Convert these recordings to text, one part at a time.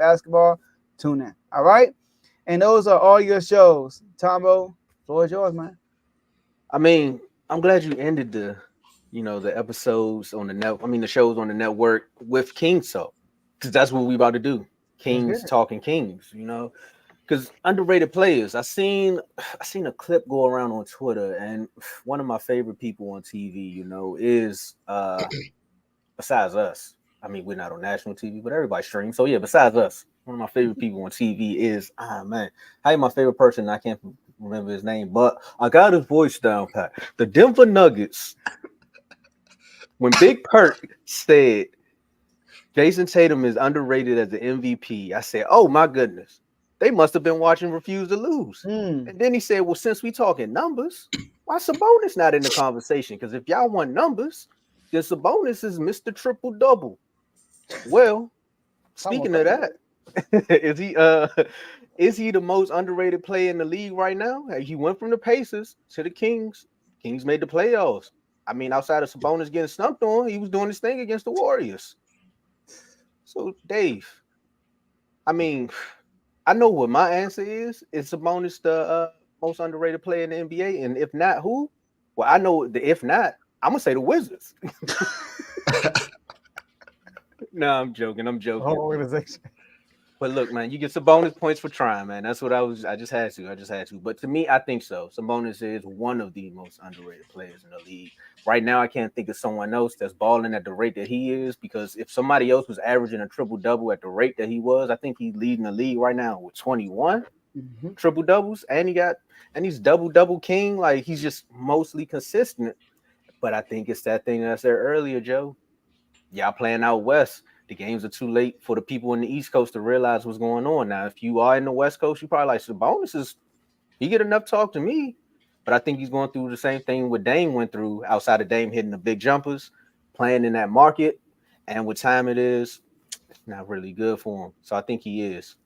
basketball, tune in. All right? And those are all your shows. Tomo, floor is yours, man. I mean, I'm glad you ended the episodes on the net. I mean, the shows on the network with Kings Talk, because that's what we about to do. Let's get Kings it. talking Kings. Because underrated players. I seen a clip go around on Twitter, and one of my favorite people on TV, is besides us. I mean, we're not on national TV, but everybody streams. So yeah, besides us, one of my favorite people on TV is man, how my favorite person? I can't remember his name, but I got his voice down pat. The Denver Nuggets. When Big Perk said Jason Tatum is underrated as the MVP, I said, "Oh my goodness, they must have been watching Refuse to Lose." Mm. And then he said, "Well, since we talking numbers, why Sabonis not in the conversation? Because if y'all want numbers, then Sabonis is Mr. Triple Double." Well, Almost speaking of double. that, is he the most underrated player in the league right now? He went from the Pacers to the Kings. Kings made the playoffs. I mean, outside of Sabonis getting stumped on, he was doing his thing against the Warriors. So, Dave, I mean, I know what my answer is. Is Sabonis the most underrated player in the NBA? And if not, who? Well, I know the if not, I'm gonna say the Wizards. No, I'm joking. I'm The whole joking. organization. But look, man, you get some bonus points for trying, man. That's what I was. I just had to. I just had to. But to me, I think so. Sabonis is one of the most underrated players in the league right now. I can't think of someone else that's balling at the rate that he is. Because if somebody else was averaging a triple double at the rate that he was, I think he's leading the league right now with 21 Mm-hmm. triple doubles, and he's double king. Like he's just mostly consistent. But I think it's that thing that I said earlier, Joe. Y'all playing out west. The games are too late for the people in the East Coast to realize what's going on. Now, if you are in the West Coast, you probably like Sabonis is he get enough talk to me. But I think he's going through the same thing what Dame went through outside of Dame hitting the big jumpers, playing in that market, and what time it is, it's not really good for him. So I think he is.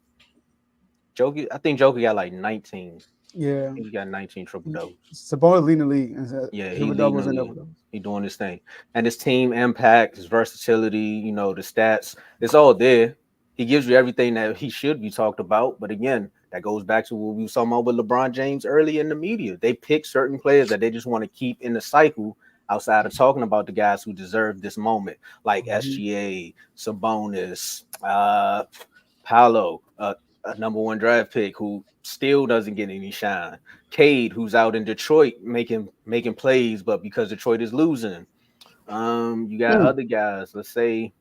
Joker, I think Joker got like 19. I Yeah. think he got 19 triple doubles. Sabonis leading the league and Yeah, he triple leading the doubles and double league. doubles. He doing his thing. And his team impact, his versatility, the stats, it's all there. He gives you everything that he should be talked about. But again, that goes back to what we were talking about with LeBron James early in the media. They pick certain players that they just want to keep in the cycle outside of talking about the guys who deserve this moment, like Mhm. SGA, Sabonis, Paolo, a number one draft pick who still doesn't get any shine. Cade, who's out in Detroit making plays, but because Detroit is losing. You got Mm. other guys. Let's say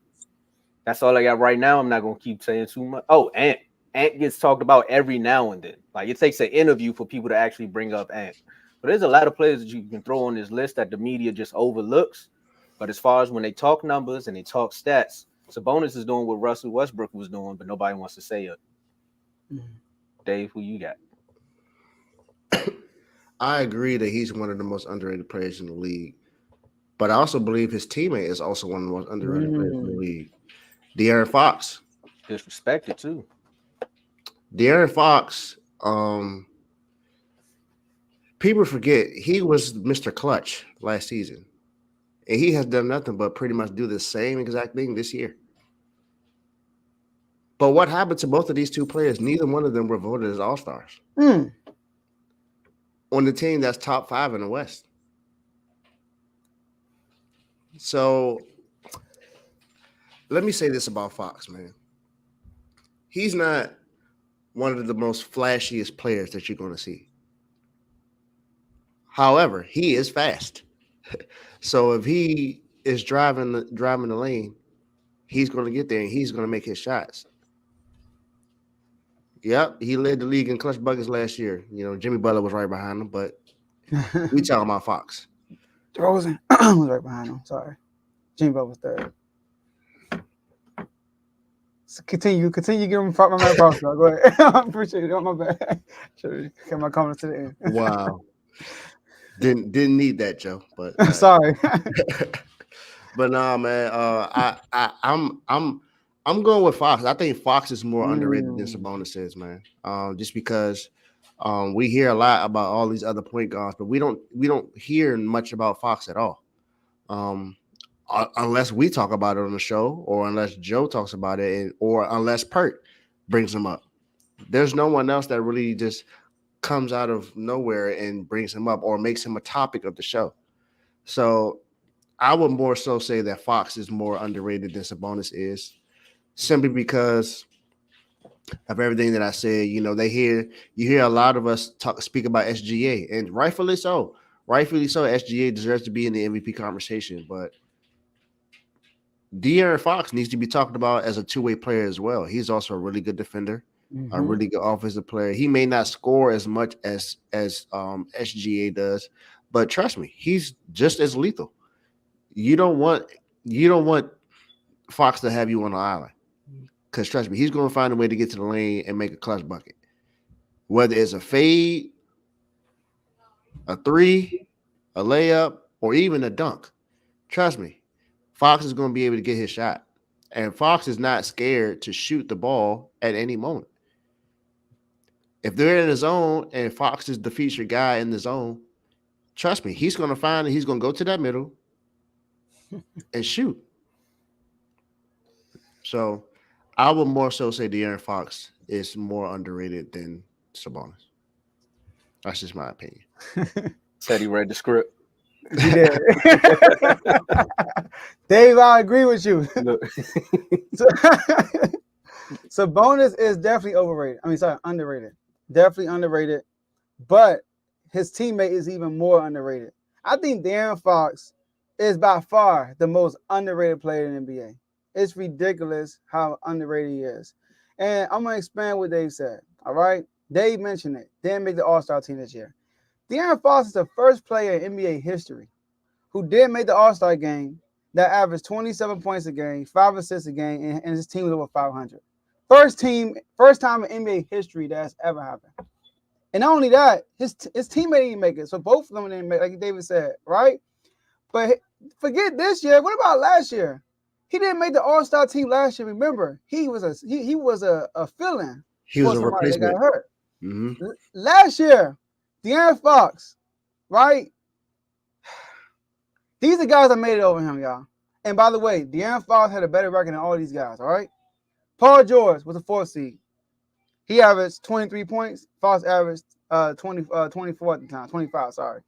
that's all I got right now. I'm not gonna keep saying too much. Oh, Ant. Ant gets talked about every now and then. Like it takes an interview for people to actually bring up Ant. But there's a lot of players that you can throw on this list that the media just overlooks. But as far as when they talk numbers and they talk stats, Sabonis is doing what Russell Westbrook was doing, but nobody wants to say it. Mm. Dave, who you got? I agree that he's one of the most underrated players in the league, but I also believe his teammate is also one of the most underrated players in the Mm. league. De'Aaron Fox. Disrespected too. De'Aaron Fox, people forget he was Mr. Clutch last season. And he has done nothing but pretty much do the same exact thing this year. But what happened to both of these two players? Neither one of them were voted as all-stars Mm. on the team that's top 5 in the West. So let me say this about Fox, man. He's not one of the most flashiest players that you're going to see. However, he is fast. So if he is driving the lane, he's going to get there and he's going to make his shots. Yep, he led the league in clutch buckets last year. Jimmy Butler was right behind him, but we talking about Fox. DeRozan was right behind him. Sorry. Jimmy Butler was third. So continue giving my man props. Go ahead. I appreciate it. My bad. Should have kept my comments to the end. Wow. Didn't need that, Joe. But Sorry. but nah, man. I'm going with Fox. I think Fox is more underrated than Sabonis is, man. Just because we hear a lot about all these other point guards, but we don't hear much about Fox at all. Unless we talk about it on the show, or unless Joe talks about it, or unless Pert brings him up. There's no one else that really just comes out of nowhere and brings him up or makes him a topic of the show. So I would more so say that Fox is more underrated than Sabonis is, simply because of everything that I said. You hear a lot of us speak about SGA, and rightfully so. Rightfully so, SGA deserves to be in the MVP conversation, but De'Aaron Fox needs to be talked about as a two-way player as well. He's also a really good defender, a really good offensive player. He may not score as much as SGA does, but trust me, he's just as lethal. You don't want Fox to have you on the island, because trust me, he's going to find a way to get to the lane and make a clutch bucket, whether it's a fade, a three, a layup, or even a dunk. Trust me, Fox is going to be able to get his shot. And Fox is not scared to shoot the ball at any moment. If they're in the zone and Fox is the featured guy in the zone, trust me, he's going to find it. He's going to go to that middle and shoot. So I would more so say De'Aaron Fox is more underrated than Sabonis. That's just my opinion. Said he read the script. He did. Dave, I agree with you. Sabonis is definitely overrated. Underrated. Definitely underrated. But his teammate is even more underrated. I think De'Aaron Fox is by far the most underrated player in the NBA. It's ridiculous how underrated he is. And I'm going to expand what Dave said. All right? Dave mentioned it. Didn't make the All-Star team this year. De'Aaron Fox is the first player in NBA history who did make the All-Star game that averaged 27 points a game, 5 assists a game, and his team was over 500. First time in NBA history that's ever happened. And not only that, his teammate didn't make it. So both of them didn't make it, like David said, right? But forget this year. What about last year? He didn't make the All-Star team last year. Remember, he was a fill-in. He was a replacement. That got hurt. Mm-hmm. Last year, De'Aaron Fox, right? These are guys that made it over him, y'all. And by the way, De'Aaron Fox had a better record than all these guys, all right? Paul George was a 4th seed. He averaged 23 points. Fox averaged 24 at the time, 25, sorry.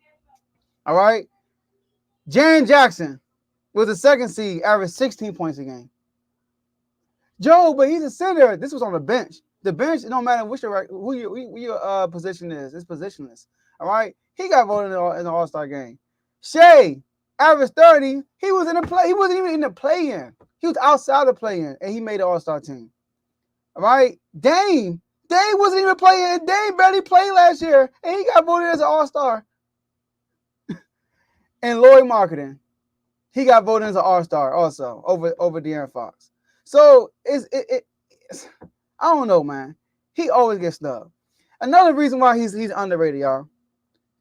All right? Jaren Jackson was the 2nd seed, averaged 16 points a game. Joe, but he's a center. This was on the bench. The bench, it don't matter who your position is. It's positionless. All right? He got voted in the All-Star game. Shea averaged 30. He was in the play. He wasn't even in the play-in. He was outside the play-in, and he made the All-Star team. All right? Dame wasn't even playing. Dame barely played last year, and he got voted as an All-Star. And Lloyd Marketing, he got voted as an All-Star also over De'Aaron Fox. So I don't know, man. He always gets snubbed. Another reason why he's underrated, y'all.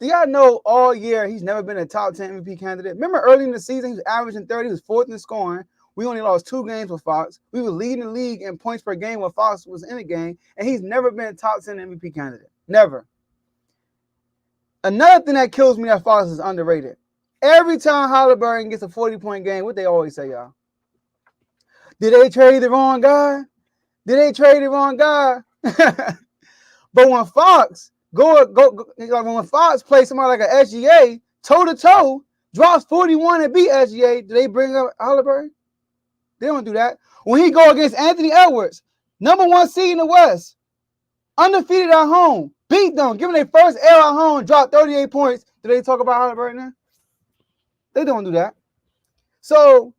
Do y'all know all year he's never been a top 10 MVP candidate? Remember early in the season, he was averaging 30. He was 4th in scoring. We only lost 2 games with Fox. We were leading the league in points per game when Fox was in the game, and he's never been a top 10 MVP candidate. Never. Another thing that kills me that Fox is underrated. Every time Halliburton gets a 40-point game, what they always say, y'all? Did they trade the wrong guy? Did they trade the wrong guy? But when Fox when Fox plays somebody like an SGA, toe-to-toe, drops 41 and beat SGA, do they bring up Halliburton? They don't do that. When he go against Anthony Edwards, number 1 seed in the West, undefeated at home, beat them, give them their first L at home, drop 38 points, do they talk about Halliburton now? They don't do that. So,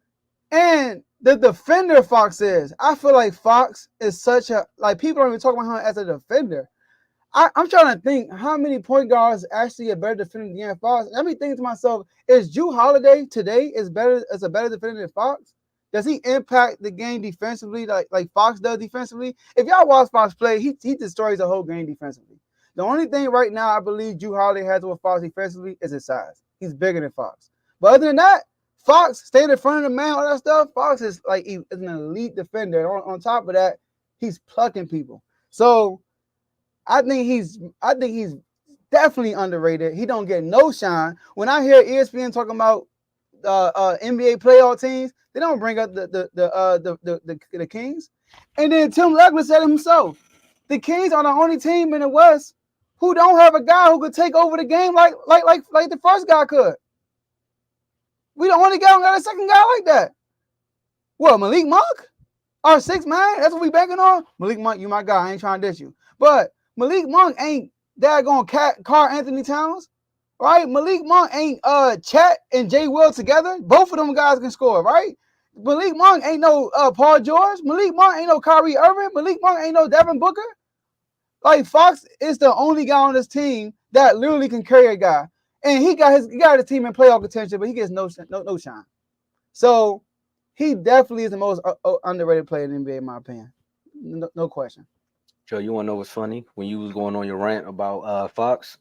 and the defender Fox is, I feel like Fox is such a, like, people don't even talk about him as a defender. I'm trying to think how many point guards actually a better defender than De'Aaron Fox. I'm thinking to myself, is Jrue Holiday today a better defender than Fox? Does he impact the game defensively like Fox does defensively? If y'all watch Fox play, he destroys the whole game defensively. The only thing right now I believe Jrue Holiday has with Fox defensively is his size. He's bigger than Fox. But other than that, Fox staying in front of the man, all that stuff, Fox is like is an elite defender. On top of that, he's plucking people. So I think he's definitely underrated. He don't get no shine. When I hear ESPN talking about NBA playoff teams, they don't bring up the Kings. And then Tim Legler said it himself. The Kings are the only team in the West who don't have a guy who could take over the game like the first guy could. We the only guy who got a second guy like that. Well, Malik Monk? Our sixth man? That's what we banking on? Malik Monk, you my guy. I ain't trying to diss you. But Malik Monk ain't daggone Carl Anthony Towns. Right? Malik Monk ain't Chet and Jay Will together. Both of them guys can score, right? Malik Monk ain't no Paul George. Malik Monk ain't no Kyrie Irving. Malik Monk ain't no Devin Booker. Like Fox is the only guy on this team that literally can carry a guy. And he got his team in playoff contention, but he gets no shine. So he definitely is the most underrated player in the NBA, in my opinion. No question. Joe, you want to know what's funny? When you was going on your rant about Fox,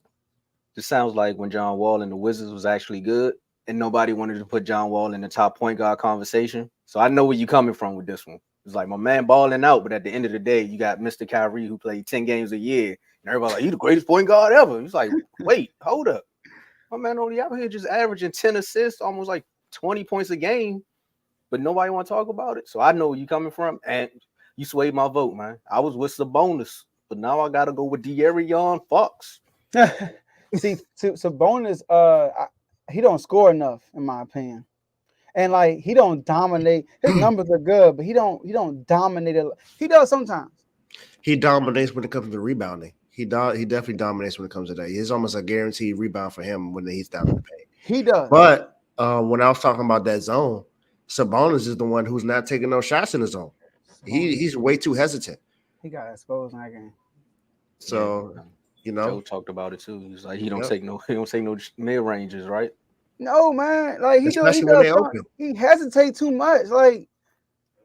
this sounds like when John Wall and the Wizards was actually good, and nobody wanted to put John Wall in the top point guard conversation. So I know where you're coming from with this one. It's like my man balling out, but at the end of the day, you got Mr. Kyrie who played 10 games a year, and everybody's like, "You the greatest point guard ever." He's like, "Wait, hold up, my man only out here just averaging 10 assists, almost like 20 points a game, but nobody want to talk about it." So I know where you coming from, and you swayed my vote, man. I was with Sabonis, but now I got to go with De'Aaron Fox. See, Sabonis, he don't score enough, in my opinion. And like he don't dominate. His numbers are good, but he don't dominate it. He does sometimes. He dominates when it comes to rebounding. He definitely dominates when it comes to that. It's almost a guaranteed rebound for him when he's down in the paint. He does. But when I was talking about that zone, Sabonis is the one who's not taking no shots in the zone. He's way too hesitant. He got exposed in that game. So Joe talked about it too. He's like he don't take no mid ranges, right? No, man. Like he hesitates too much. Like,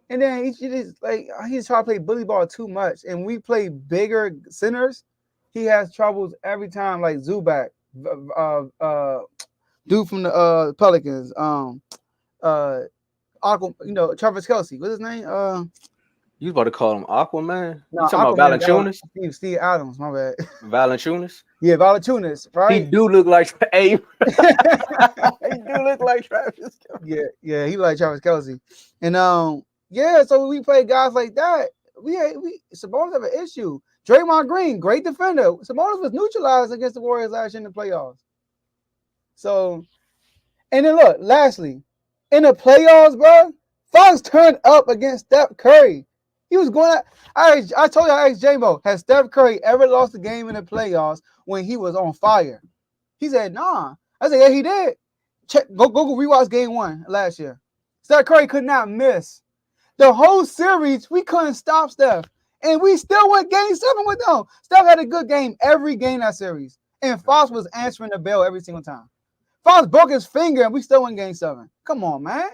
and then he's trying to play bully ball too much. And we play bigger centers. He has troubles every time. Like Zubac, dude from the Pelicans, Travis Kelce. What's his name? You about to call him Aquaman? No, you talking about Valanciunas? Steve Adams, my bad. Valanciunas? Yeah, Valanciunas, right? He do look like he do look like Travis Kelce. Yeah, he like Travis Kelce. And so we play guys like that. We Sabonis have an issue. Draymond Green, great defender. Sabonis was neutralized against the Warriors last year in the playoffs. So, and then look, lastly, in the playoffs, bro, Fox turned up against Steph Curry. He was going out. I told you, I asked J-Mo, has Steph Curry ever lost a game in the playoffs when he was on fire? He said, nah. I said, yeah, he did. Go rewatch game 1 last year. Steph Curry could not miss. The whole series, we couldn't stop Steph. And we still went game 7 with them. Steph had a good game every game that series. And Fox was answering the bell every single time. Fox broke his finger and we still went game 7. Come on, man.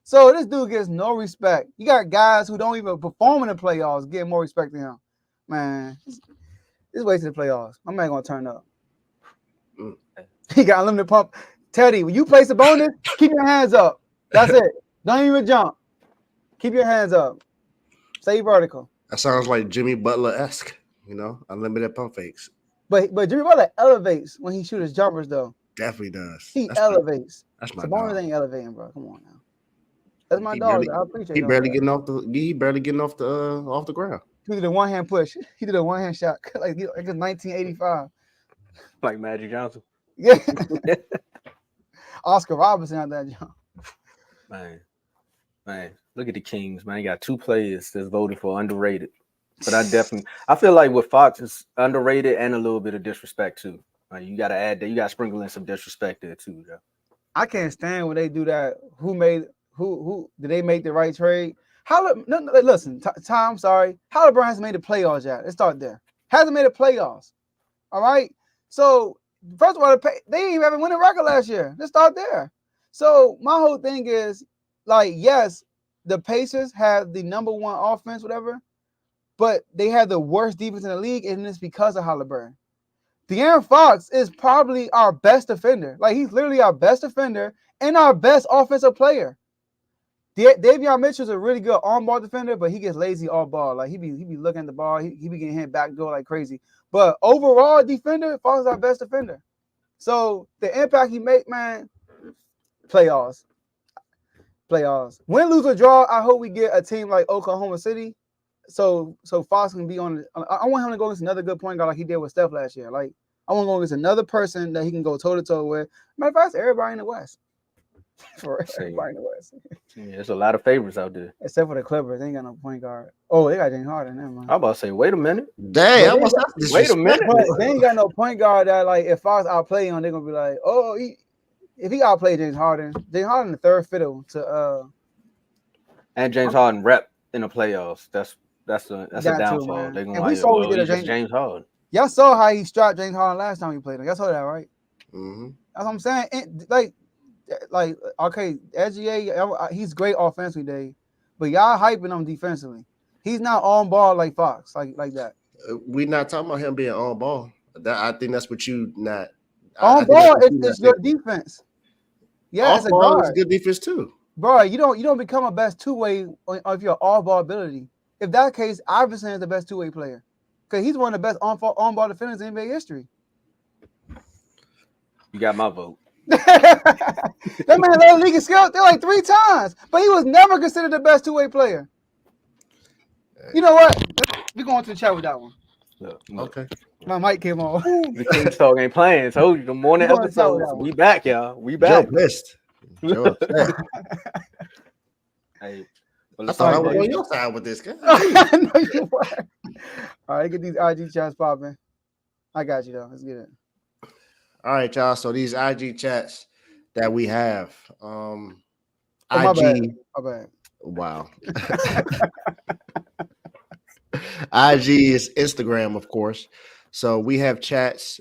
So this dude gets no respect. You got guys who don't even perform in the playoffs getting more respect than him. Man, this way to the playoffs. My man gonna turn up. He got unlimited pump. Teddy, when you place the bonus, keep your hands up. That's it. Don't even jump. Keep your hands up. Stay vertical. That sounds like Jimmy Butler-esque, unlimited pump fakes. But Jimmy Butler elevates when he shoots his jumpers, though. Definitely does. He elevates. That's my Sabonis dog. Ain't elevating, bro. Come on now. That's my dog. I appreciate it. He barely getting off the ground. He did a one-hand push. He did a one-hand shot like it's 1985. Like Magic Johnson. Yeah. Oscar Robertson out that jump. Man, look at the Kings, man. You got 2 players that's voted for underrated. But I feel like with Fox is underrated and a little bit of disrespect too. Like you gotta add that. You gotta sprinkle in some disrespect there too, Joe. I can't stand when they do that. Who did they make the right trade? Listen, Tom, sorry. Halliburton hasn't made the playoffs yet. Let's start there. Hasn't made the playoffs. All right. So first of all, they didn't even have a winning record last year. Let's start there. So my whole thing is like, yes, the Pacers have the number 1 offense, whatever, but they have the worst defense in the league, and it's because of Halliburton. De'Aaron Fox is probably our best defender. Like he's literally our best defender and our best offensive player. Davion Mitchell's a really good on-ball defender, but he gets lazy off-ball. Like he be looking at the ball, he be getting hit back door like crazy. But overall defender, Fox is our best defender. So the impact he make, man, playoffs. Win, lose, or draw, I hope we get a team like Oklahoma City so Fox can be on. I want him to go against another good point guard like he did with Steph last year. Like I want to go against another person that he can go toe to toe with. Matter of fact, everybody in the West. For everybody in the West. Yeah, there's a lot of favorites out there. Except for the Clippers, they ain't got no point guard. Oh, they got James Harden. Never mind. I'm about to say, wait a minute. Damn, Wait a minute. But they ain't got no point guard that like if Fox outplay him, they're gonna be like, oh, if he outplayed James Harden the third fiddle to And James Harden rep in the playoffs. That's a downfall. Man. They're gonna we saw we did he's James Harden. Y'all saw how he strapped James Harden last time he played him. Y'all saw that, right? Mm-hmm. That's what I'm saying. Like okay, SGA, he's great offensively, Dave, but y'all hyping him defensively. He's not on ball like Fox, like that. We're not talking about him being on ball. I think that's what you not on ball. It's your defense. Yeah, it's a guard. It's good defense too, bro. You don't become a best two-way of your all-ball ability. If that case, Iverson is the best two-way player because he's one of the best on-ball defenders in NBA history. You got my vote. That man led the league in scale like 3 times, but he was never considered the best two-way player. You know what? We're going to the chat with that one. Look. Okay. My mic came on. The Kings Talk ain't playing. Told you the morning episode. We back, y'all. We back. Joe pissed. Joe Hey, I thought I was on your side with this guy. I know you were. All right, get these IG chats popping. I got you though. Let's get it. All right, y'all. So these IG chats that we have, my IG. bad. Wow. IG is Instagram, of course. So we have chats